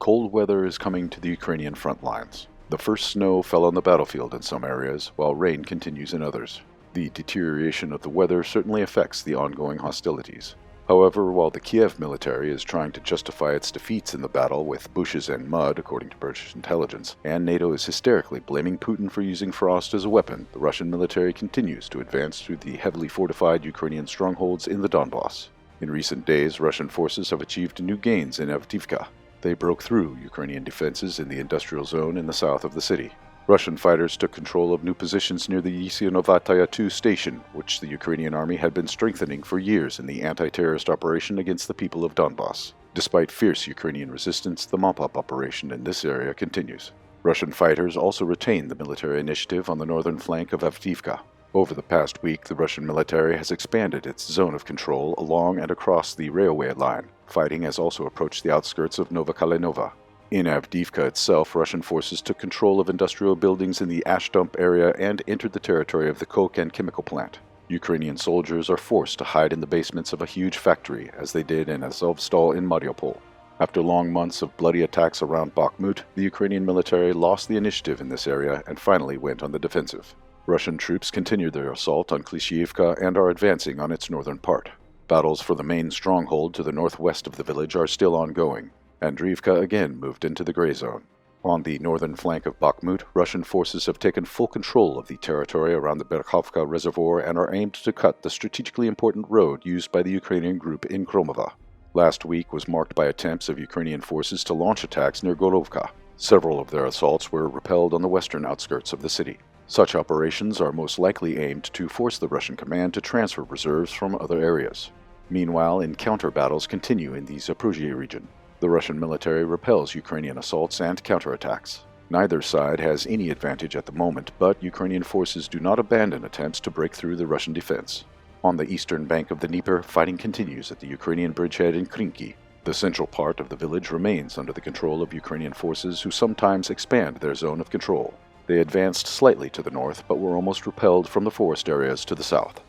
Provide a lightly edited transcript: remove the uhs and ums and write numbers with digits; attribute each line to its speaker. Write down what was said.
Speaker 1: Cold weather is coming to the Ukrainian front lines. The first snow fell on the battlefield in some areas, while rain continues in others. The deterioration of the weather certainly affects the ongoing hostilities. However, while the Kiev military is trying to justify its defeats in the battle with bushes and mud, according to British intelligence, and NATO is hysterically blaming Putin for using frost as a weapon, the Russian military continues to advance through the heavily fortified Ukrainian strongholds in the Donbass. In recent days, Russian forces have achieved new gains in Avdiivka. They broke through Ukrainian defenses in the industrial zone in the south of the city. Russian fighters took control of new positions near the Yesinovataya 2 station, which the Ukrainian army had been strengthening for years in the anti-terrorist operation against the people of Donbass. Despite fierce Ukrainian resistance, the mop-up operation in this area continues. Russian fighters also retained the military initiative on the northern flank of Avdiivka. Over the past week, the Russian military has expanded its zone of control along and across the railway line. Fighting has also approached the outskirts of Novokhalinova. In Avdiivka itself, Russian forces took control of industrial buildings in the ash dump area and entered the territory of the coke and chemical plant. Ukrainian soldiers are forced to hide in the basements of a huge factory, as they did in Azovstal in Mariupol. After long months of bloody attacks around Bakhmut, the Ukrainian military lost the initiative in this area and finally went on the defensive. Russian troops continued their assault on Klishchiivka and are advancing on its northern part. Battles for the main stronghold to the northwest of the village are still ongoing. Andriivka again moved into the gray zone. On the northern flank of Bakhmut, Russian forces have taken full control of the territory around the Berkhovka reservoir and are aimed to cut the strategically important road used by the Ukrainian group in Kromova. Last week was marked by attempts of Ukrainian forces to launch attacks near Gorovka. Several of their assaults were repelled on the western outskirts of the city. Such operations are most likely aimed to force the Russian command to transfer reserves from other areas. Meanwhile, encounter battles continue in the Zaporozhye region. The Russian military repels Ukrainian assaults and counterattacks. Neither side has any advantage at the moment, but Ukrainian forces do not abandon attempts to break through the Russian defense. On the eastern bank of the Dnieper, fighting continues at the Ukrainian bridgehead in Krinky. The central part of the village remains under the control of Ukrainian forces, who sometimes expand their zone of control. They advanced slightly to the north, but were almost repelled from the forest areas to the south.